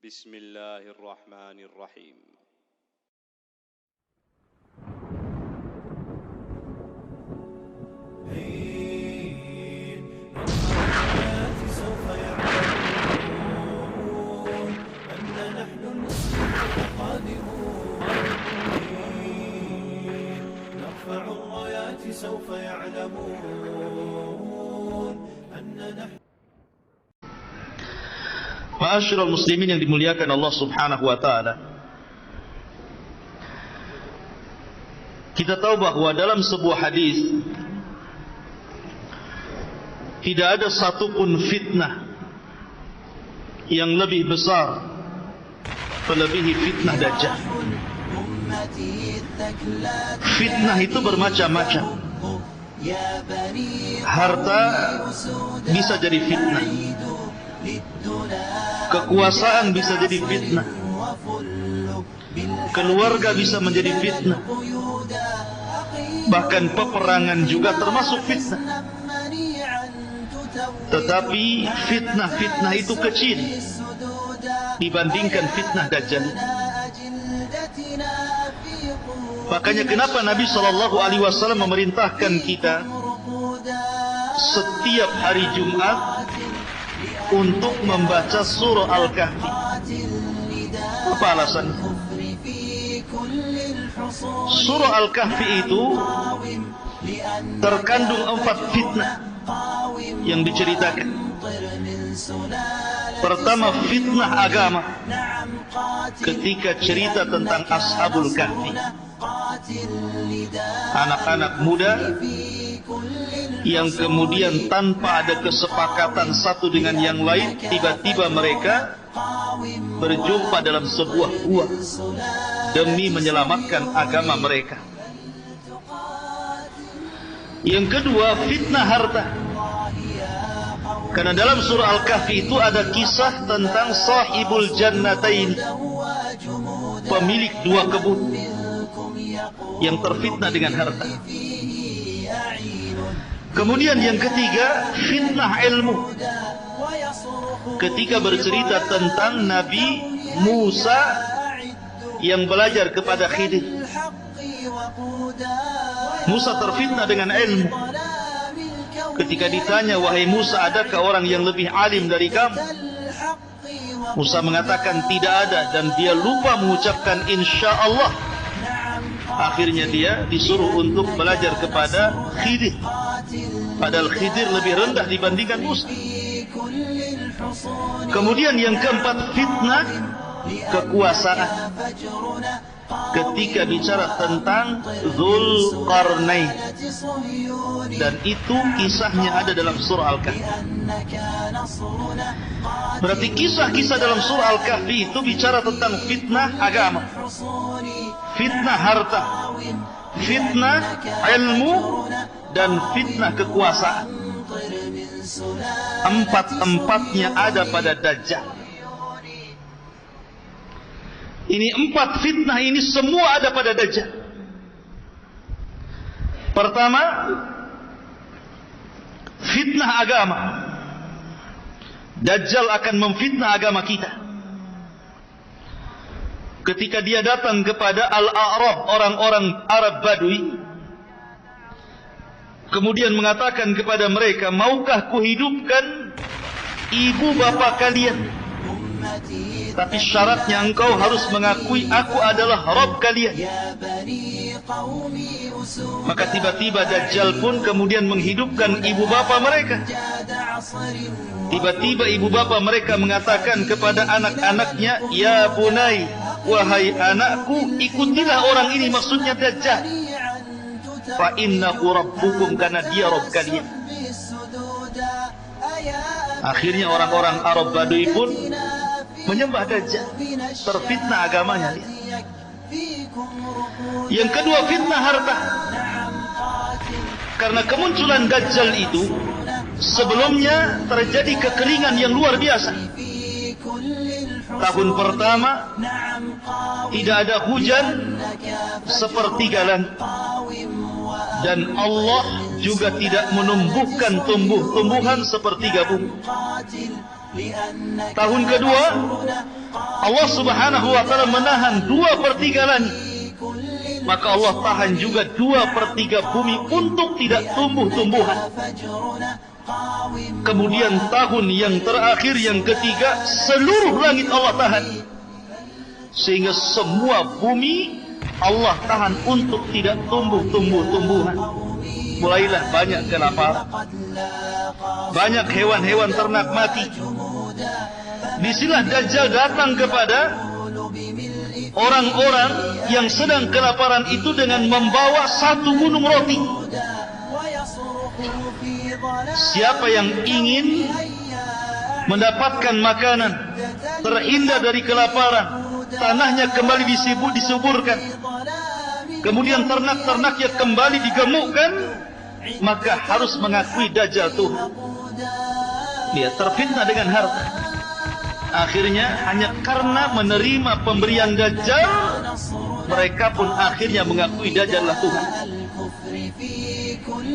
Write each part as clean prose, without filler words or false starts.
بسم الله الرحمن الرحيم سوف يعلمون أن نحن المسلمون القادمون نرفع الرايات سوف يعلمون أن نحن. Ma'asyiral muslimin yang dimuliakan Allah Subhanahu wa taala. Kita tahu bahwa dalam sebuah hadis tidak ada satupun fitnah yang lebih besar melebihi fitnah Dajjal. Fitnah itu bermacam-macam. Harta bisa jadi fitnah. Kekuasaan bisa jadi fitnah. Keluarga bisa menjadi fitnah. Bahkan peperangan juga termasuk fitnah. Tetapi fitnah-fitnah itu kecil dibandingkan fitnah Dajjal. Makanya kenapa Nabi SAW memerintahkan kita setiap hari Jumat untuk membaca surah Al-Kahfi. Apa alasan? Surah Al-Kahfi itu terkandung 4 fitnah yang diceritakan. Pertama, fitnah agama ketika cerita tentang Ashabul Kahfi, anak-anak muda yang kemudian tanpa ada kesepakatan satu dengan yang lain, tiba-tiba mereka berjumpa dalam sebuah gua demi menyelamatkan agama mereka. Yang kedua, fitnah harta. Karena dalam surah Al-Kahfi itu ada kisah tentang sahibul jannatain, pemilik 2 kebun yang terfitnah dengan harta. Kemudian yang ketiga, fitnah ilmu. Ketika bercerita tentang Nabi Musa yang belajar kepada Khidir. Musa terfitnah dengan ilmu. Ketika ditanya, wahai Musa, adakah orang yang lebih alim dari kamu? Musa mengatakan tidak ada, dan dia lupa mengucapkan insya Allah. Akhirnya dia disuruh untuk belajar kepada Khidir, padahal Khidir lebih rendah dibandingkan Musa. Kemudian yang keempat, fitnah kekuasaan. Ketika bicara tentang Dzulqarnain, dan itu kisahnya ada dalam surah Al-Kahfi. Berarti kisah-kisah dalam surah Al-Kahfi itu bicara tentang fitnah agama, fitnah harta, fitnah ilmu, dan fitnah kekuasaan. Empat-empatnya ada pada Dajjal. Ini 4 fitnah ini semua ada pada Dajjal. Pertama, fitnah agama. Dajjal akan memfitnah agama kita. Ketika dia datang kepada Al-A'rab, orang-orang Arab Badui, kemudian mengatakan kepada mereka, maukah kuhidupkan ibu bapa kalian? Tapi syaratnya engkau harus mengakui aku adalah Rabb kalian. Maka tiba-tiba Dajjal pun kemudian menghidupkan ibu bapa mereka. Tiba-tiba ibu bapa mereka mengatakan kepada anak-anaknya, ya bunai, wahai anakku, ikutilah orang ini, maksudnya Dajjal. Fa innahu rabbukum, karena dia Rabb kalian. Akhirnya orang-orang Arab Badui pun menyembah Dajjal, terfitnah agamanya. Yang kedua, fitnah harta. Karena kemunculan Dajjal itu sebelumnya terjadi kekeringan yang luar biasa. Tahun pertama tidak ada hujan sepertiga langit, dan Allah juga tidak menumbuhkan tumbuh-tumbuhan sepertiga bumi. Tahun kedua, Allah Subhanahu wa ta'ala menahan 2/3 langit. Maka Allah tahan juga 2/3 bumi untuk tidak tumbuh-tumbuhan. Kemudian tahun yang terakhir, yang ketiga, seluruh langit Allah tahan. Sehingga semua bumi Allah tahan untuk tidak tumbuh-tumbuhan. Mulailah banyak kelaparan, banyak hewan-hewan ternak mati. Disinilah Dajjal datang kepada orang-orang yang sedang kelaparan itu dengan membawa 1 gunung roti. Siapa yang ingin mendapatkan makanan, terhindar dari kelaparan, tanahnya kembali disuburkan, kemudian ternak-ternaknya kembali digemukkan, maka harus mengakui Dajjal Tuhan. Dia terfitnah dengan harta. Akhirnya hanya karena menerima pemberian Dajjal, mereka pun akhirnya mengakui Dajjal lah Tuhan.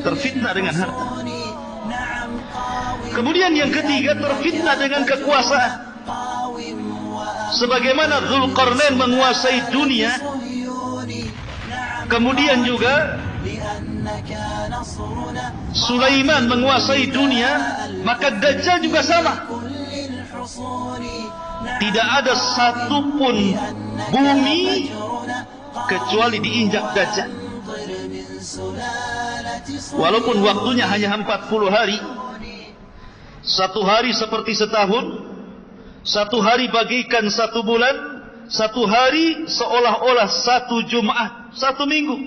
Terfitnah dengan harta. Kemudian yang ketiga, terfitnah dengan kekuasaan. Sebagaimana Dzulqarnain menguasai dunia, kemudian juga Sulaiman menguasai dunia, maka Dajjal juga sama. Tidak ada satupun bumi kecuali diinjak Dajjal. Walaupun waktunya hanya 40 hari, 1 hari seperti setahun, 1 hari bagikan 1 bulan, 1 hari seolah-olah 1 Jumat, 1 minggu.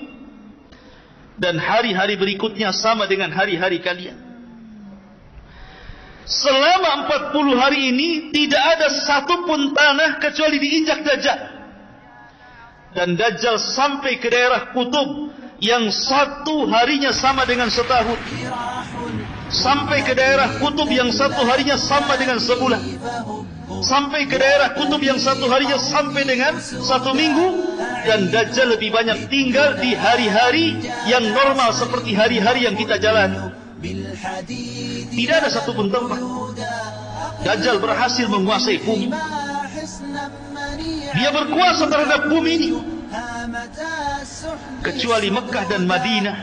Dan hari-hari berikutnya sama dengan hari-hari kalian. Selama 40 hari ini tidak ada satupun tanah kecuali diinjak Dajjal. Dan Dajjal sampai ke daerah kutub yang 1 harinya sama dengan setahun. Sampai ke daerah kutub yang 1 harinya sama dengan sebulan. Sampai ke daerah kutub yang 1 harinya sampai dengan 1 minggu. Dan Dajjal lebih banyak tinggal di hari-hari yang normal seperti hari-hari yang kita jalani. Tidak ada satupun tempat Dajjal berhasil menguasai bumi. Dia berkuasa terhadap bumi ini, kecuali Mekah dan Madinah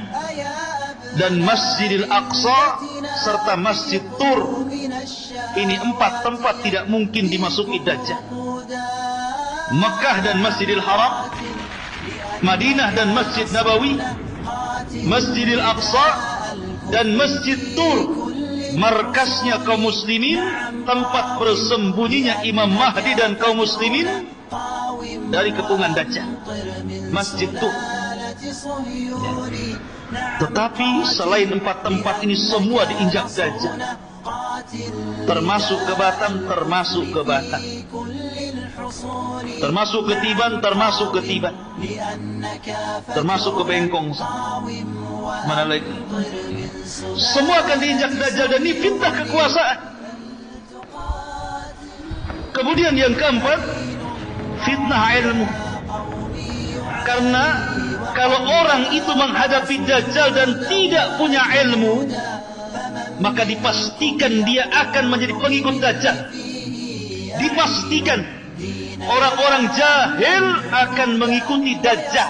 dan Masjidil Aqsa serta Masjid Tur. Ini 4 tempat tidak mungkin dimasuki Dajjal. Mekah dan Masjidil Haram, Madinah dan Masjid Nabawi, Masjidil Aqsa dan Masjid Tur, markasnya kaum muslimin, tempat bersembunyinya Imam Mahdi dan kaum muslimin dari kepungan Dajjal. Masjid Tur. Tetapi selain 4 tempat ini semua diinjak Dajjal. Termasuk ke Batam, termasuk ke Batam. Termasuk ke Tiban, termasuk ke Tiban. Termasuk ke Bengkong. Mana lagi? Semua akan diinjak Dajjal, dan ini fitnah kekuasaan. Kemudian yang keempat, fitnah ilmu. Karena kalau orang itu menghadapi Dajjal dan tidak punya ilmu, maka dipastikan dia akan menjadi pengikut Dajjal. Dipastikan orang-orang jahil akan mengikuti Dajjal.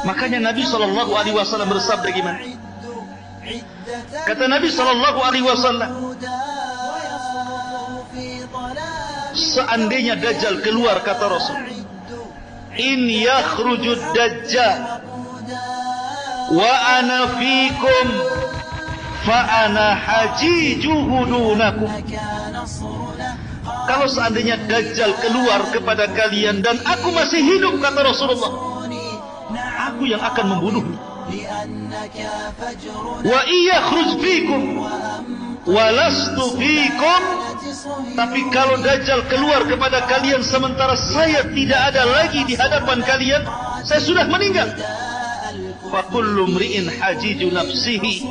Makanya Nabi SAW bersabda gimana? Kata Nabi SAW, seandainya Dajjal keluar, kata Rasul, in yakhrujud Dajjal wa ana fikum fa ana hajijuhu dunakum. Kalau seandainya Dajjal keluar kepada kalian dan aku masih hidup, kata Rasulullah, aku yang akan membunuhnya. Wa iyakhruj fikum wa lastu fikum. Tapi kalau Dajjal keluar kepada kalian sementara saya tidak ada lagi di hadapan kalian, saya sudah meninggal. Fa kullu mri'in hajiju nafsihi.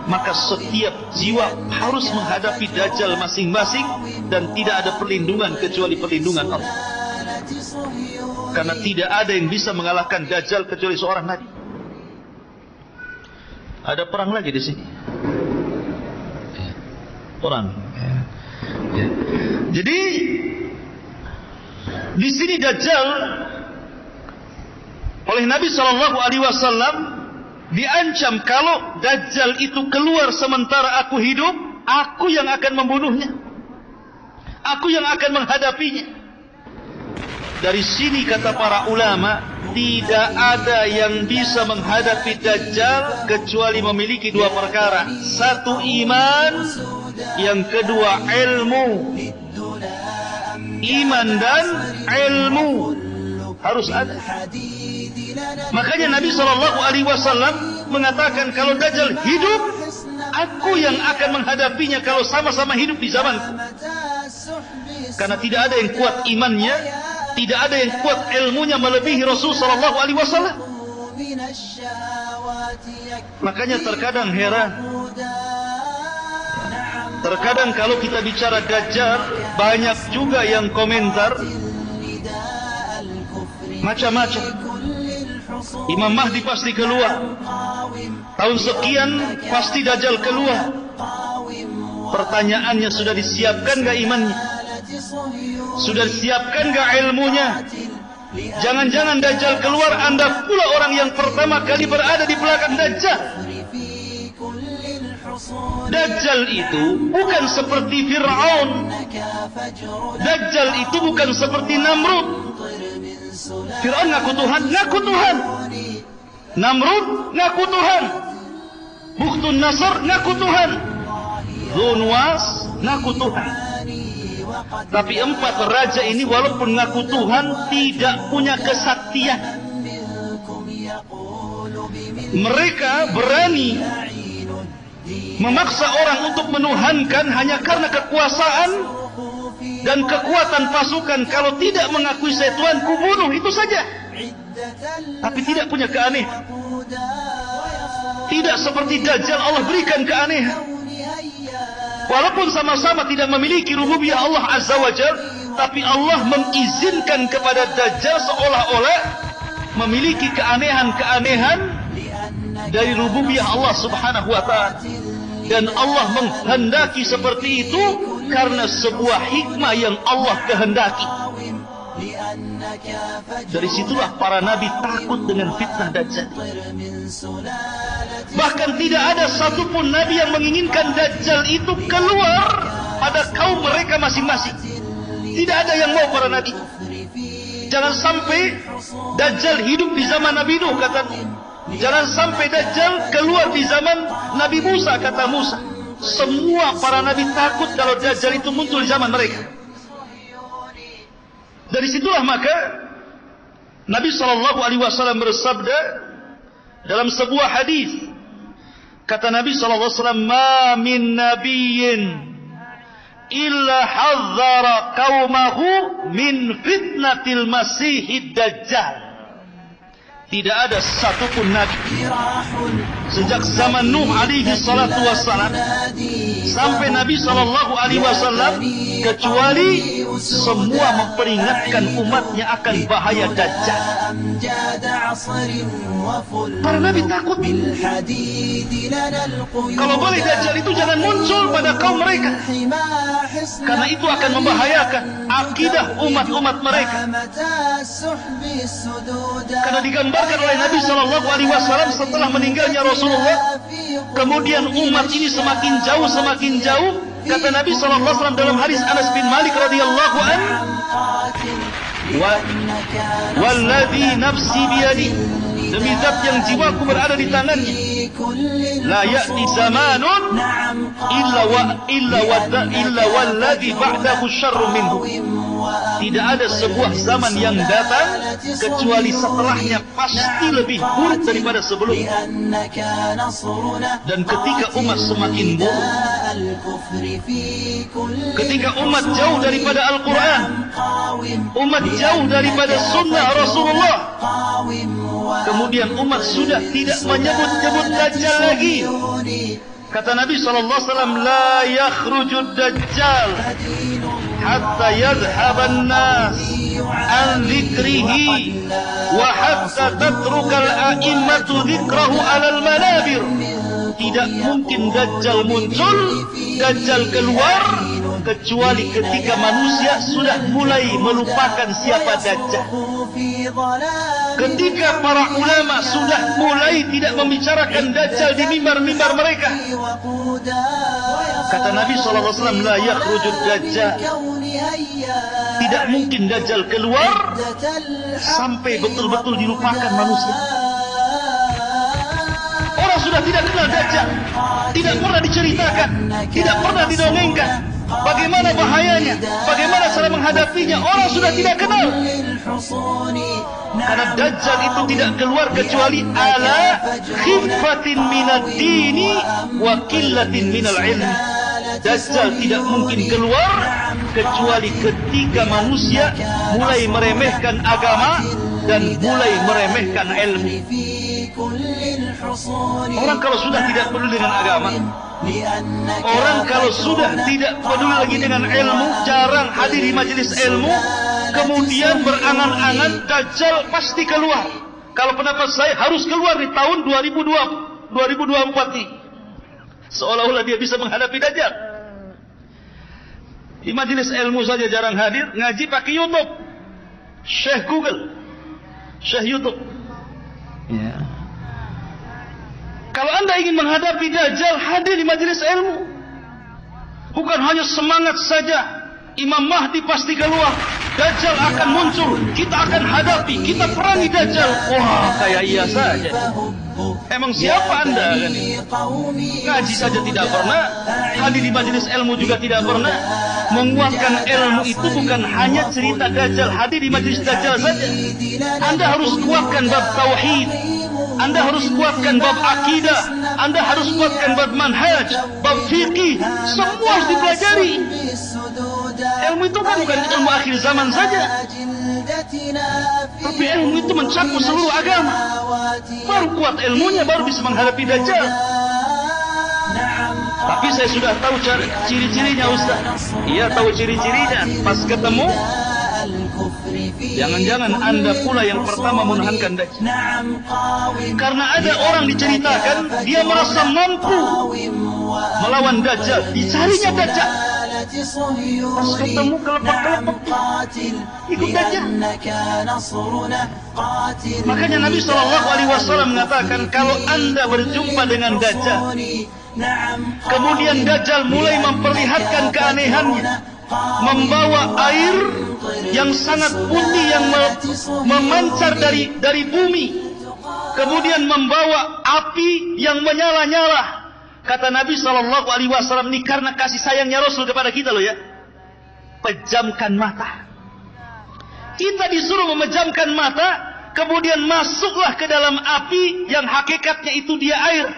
Maka setiap jiwa harus menghadapi Dajjal masing-masing, dan tidak ada perlindungan kecuali perlindungan Allah. Karena tidak ada yang bisa mengalahkan Dajjal kecuali seorang nabi. Ada perang lagi di sini. orang. Ya. Jadi di sini Dajjal oleh Nabi SAW diancam, kalau Dajjal itu keluar sementara aku hidup, aku yang akan membunuhnya, aku yang akan menghadapinya. Dari sini kata para ulama, tidak ada yang bisa menghadapi Dajjal kecuali memiliki dua perkara. Satu, iman. Yang kedua, ilmu. Iman dan ilmu harus ada. Makanya Nabi SAW mengatakan, kalau Dajjal hidup, aku yang akan menghadapinya kalau sama-sama hidup di zamanku. Karena tidak ada yang kuat imannya, tidak ada yang kuat ilmunya melebihi Rasul SAW. Makanya terkadang heran, terkadang kalau kita bicara Dajjal, banyak juga yang komentar macam-macam. Imam Mahdi pasti keluar, tahun sekian pasti Dajjal keluar. Pertanyaannya, sudah disiapkan gak imannya? Sudah disiapkan gak ilmunya? Jangan-jangan Dajjal keluar, Anda pula orang yang pertama kali berada di belakang Dajjal. Dajjal itu bukan seperti Fir'aun. Dajjal itu bukan seperti Namrud. Fir'aun ngaku Tuhan, ngaku Tuhan. Namrud ngaku Tuhan. Bukhtun Nasr ngaku Tuhan. Dzunwas ngaku Tuhan. Tapi empat raja ini walaupun ngaku Tuhan, tidak punya kesaktian. Mereka berani memaksa orang untuk menuhankan hanya karena kekuasaan dan kekuatan pasukan. Kalau tidak mengakui saya Tuhan, kubunuh, itu saja. Tapi tidak punya keanehan. Tidak seperti Dajjal, Allah berikan keanehan. Walaupun sama-sama tidak memiliki rububiyah Allah Azza wa Jal, tapi Allah mengizinkan kepada Dajjal seolah-olah memiliki keanehan-keanehan dari rububiyah Allah Subhanahu wa ta'ala. Dan Allah menghendaki seperti itu karena sebuah hikmah yang Allah kehendaki. Dari situlah para nabi takut dengan fitnah Dajjal. Bahkan tidak ada satupun nabi yang menginginkan Dajjal itu keluar pada kaum mereka masing-masing. Tidak ada yang mau para nabi. Jangan sampai Dajjal hidup di zaman Nabi Nuh, kata Nuh. Jangan sampai Dajjal keluar di zaman Nabi Musa, kata Musa. Semua para nabi takut kalau Dajjal itu muncul di zaman mereka. Dari situlah maka Nabi SAW bersabda dalam sebuah hadis, kata Nabi SAW, "Ma min nabiyyin illa hadzara qaumahu min fitnatil masihid dajjal." Tidak ada satupun nabi sejak zaman Nuh alaihi salatu wassalam sampai Nabi SAW kecuali semua memperingatkan umatnya akan bahaya Dajjal. Para nabi takut. Kalau boleh Dajjal itu jangan muncul pada kaum mereka, karena itu akan membahayakan akidah umat-umat mereka. Karena digambarkan oleh Nabi SAW setelah meninggalnya Rasulullah, kemudian umat ini semakin jauh. Kata Nabi SAW dalam hadis Anas bin Malik radhiyallahu anhu, "Walladzi nafsi biyadi, demi zat yang jiwaku berada di tangannya, la ya'ti zamanun illa walladzi ba'dahu syarrun minhu." Tidak ada sebuah zaman yang datang kecuali setelahnya pasti lebih buruk daripada sebelumnya. Dan ketika umat semakin buruk, ketika umat jauh daripada Al-Quran, umat jauh daripada sunnah Rasulullah, kemudian umat sudah tidak menyebut-nyebut Dajjal lagi. Kata Nabi SAW, "La yakhrujud Dajjal hatta yadhhaban nas an dhikrihi wa hatta tatrukal a'immatu dhikrahu alal manabir." tidak mungkin Dajjal muncul, Dajjal keluar, kecuali ketika manusia sudah mulai melupakan siapa Dajjal. Ketika para ulama sudah mulai tidak membicarakan Dajjal di mimbar-mimbar mereka. Kata Nabi SAW, la yakhrujud Dajjal. Tidak mungkin Dajjal keluar sampai betul-betul dilupakan manusia. Orang sudah tidak kenal Dajjal, tidak pernah diceritakan, tidak pernah didongengkan bagaimana bahayanya, bagaimana cara menghadapinya. Orang sudah tidak kenal. Karena Dajjal itu tidak keluar kecuali ala khifatin minad dini wa qillatin minal ilmi. Dajjal tidak mungkin keluar kecuali ketika manusia mulai meremehkan agama dan mulai meremehkan ilmu. Orang kalau sudah tidak peduli dengan agama, orang kalau sudah tidak peduli lagi dengan ilmu, jarang hadir di majelis ilmu, kemudian berangan-angan Dajjal pasti keluar. Kalau pendapat saya harus keluar di tahun 2024 ini. Seolah-olah dia bisa menghadapi Dajjal. Di majelis ilmu saja jarang hadir, ngaji pakai YouTube, Syekh Google, Syekh YouTube. Ya. Kalau anda ingin menghadapi Dajjal, hadir di majelis ilmu. Bukan hanya semangat saja, Imam Mahdi pasti keluar, Dajjal akan muncul, kita akan hadapi, kita perangi Dajjal. Wah, kayak iya saja. Emang siapa anda kan? Ngaji saja tidak pernah, hadir di majelis ilmu juga tidak pernah. Menguatkan ilmu itu bukan hanya cerita Dajjal, hadir di majelis Dajjal saja. Anda harus kuatkan bab tauhid, Anda harus kuatkan bab akidah, Anda harus kuatkan bab manhaj, bab fikih, semua harus dipelajari. Ilmu itu kan bukan ilmu akhir zaman saja, tapi ilmu itu mencakup seluruh agama. Baru kuat ilmunya, baru bisa menghadapi Dajjal. Tapi saya sudah tahu ciri-cirinya, Ustaz. Iya, tahu ciri-cirinya. Pas ketemu, jangan-jangan anda pula yang pertama menahankan Dajjal. Karena ada orang diceritakan, dia merasa mampu melawan Dajjal, dicarinya Dajjal. Pas ketemu kelepek-kelepek, ikut Dajjal. Makanya Nabi SAW mengatakan, kalau anda berjumpa dengan Dajjal, kemudian Dajjal mulai memperlihatkan keanehannya, membawa air yang sangat putih yang memancar dari bumi, kemudian membawa api yang menyala-nyala. Kata Nabi SAW, ini karena kasih sayangnya Rasul kepada kita loh ya. Pejamkan mata. Kita disuruh memejamkan mata, kemudian masuklah ke dalam api yang hakikatnya itu dia air.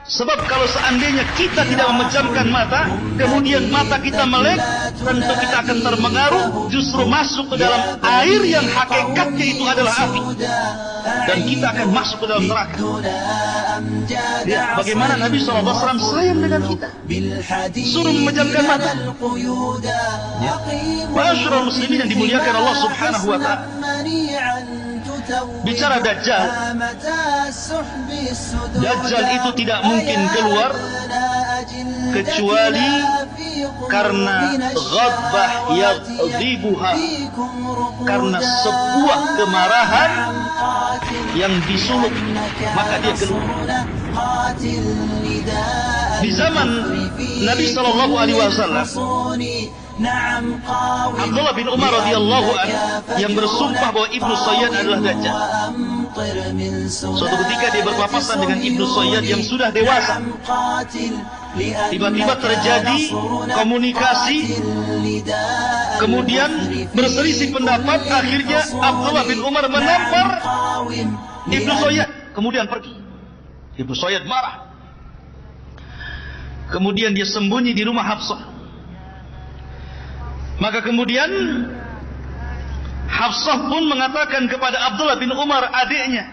Sebab kalau seandainya kita tidak memejamkan mata, kemudian mata kita melek, tentu kita akan terpengaruh, justru masuk ke dalam air yang hakikatnya itu adalah api. Dan kita akan masuk ke dalam neraka. Ya, bagaimana Nabi SAW sayang dengan kita, suruh memejamkan mata. Ya. Ma'asyiral muslimin yang dimuliakan Allah Subhanahu wa ta'ala. Bicara Dajjal, Dajjal itu tidak mungkin keluar kecuali karena ghadbah yaghdibuha, karena sebuah kemarahan yang disulut, maka dia keluar. Di zaman Nabi SAW, Abdullah bin Umar radhiyallahu anhu yang bersumpah bahwa Ibnu Sayyad adalah Dajjal. Suatu ketika dia berpapasan dengan Ibnu Sayyad yang sudah dewasa. Tiba-tiba terjadi komunikasi, kemudian berselisih pendapat. Akhirnya Abdullah bin Umar menampar Ibnu Sayyad, kemudian pergi. Ibnu Sayyad marah. Kemudian dia sembunyi di rumah Hafsah. Maka kemudian Hafsah pun mengatakan kepada Abdullah bin Umar, adiknya,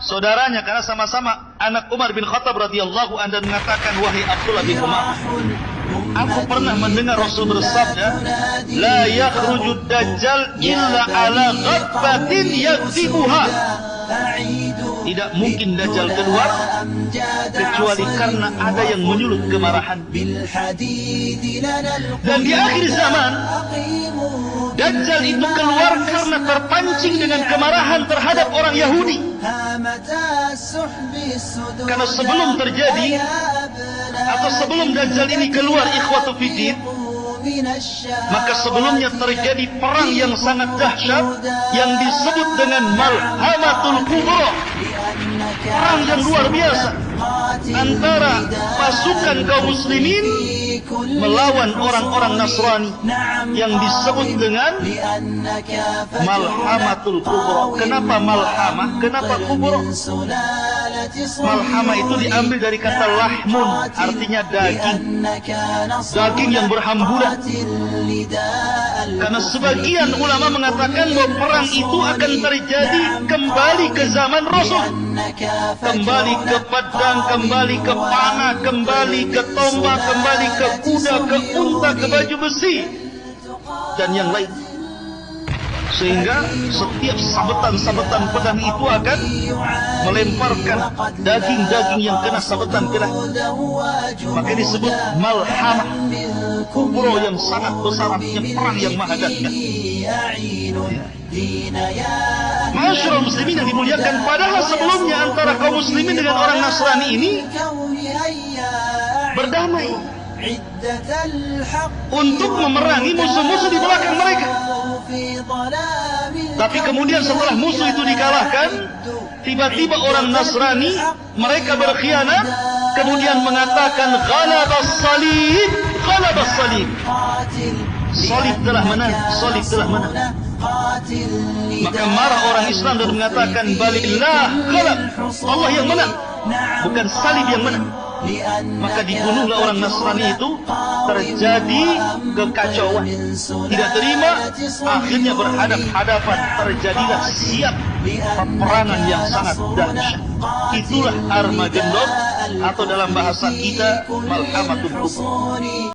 saudaranya, karena sama-sama anak Umar bin Khattab radhiyallahu anhu, dan mengatakan, wahai Abdullah bin Umar, aku pernah mendengar Rasul bersabda, la yakhrujud Dajjal illa ala ghadbatin yaghdibuha. Tidak mungkin Dajjal keluar kecuali karena ada yang menyulut kemarahan. Dan di akhir zaman Dajjal itu keluar karena terpancing dengan kemarahan terhadap orang Yahudi. Karena sebelum terjadi atau sebelum Dajjal ini keluar, ikhwatu fiddin, maka sebelumnya terjadi perang yang sangat dahsyat yang disebut dengan Malhamatul Kubra. Perang yang luar biasa antara pasukan kaum muslimin melawan orang-orang Nasrani yang disebut dengan Malhamatul Kubra. Kenapa Malhamah? Kenapa Kubra? Malhamah itu diambil dari kata lahmun, artinya daging. Daging yang berhamburan. Karena sebagian ulama mengatakan bahwa perang itu akan terjadi kembali ke zaman Rasul, kembali ke pedang, kembali ke panah, kembali ke tombak, kembali ke kuda, ke unta, ke baju besi dan yang lain. Sehingga setiap sabetan-sabetan pedang itu akan melemparkan daging-daging yang kena sabetan ke langit. Maka disebut Malhamah Kubra, yang sangat besar, artinya perang yang maha dahsyat. Masyarakat muslimin yang dimuliakan, padahal sebelumnya antara kaum muslimin dengan orang Nasrani ini berdamai untuk memerangi musuh-musuh di belakang mereka. Tapi kemudian setelah musuh itu dikalahkan, tiba-tiba orang Nasrani, mereka berkhianat, kemudian mengatakan ghalabas salib, ghalabas salib. Salib telah menang, salib telah menang. Maka marah orang Islam dan mengatakan balillah ghalab, Allah yang menang, bukan salib yang menang. Maka dibunuhlah orang Nasrani itu. Terjadi kekacauan, tidak terima, akhirnya berhadap-hadapan, terjadilah siap peperangan yang sangat dahsyat. Itulah Armageddon, atau dalam bahasa kita Malhamatul Kubra.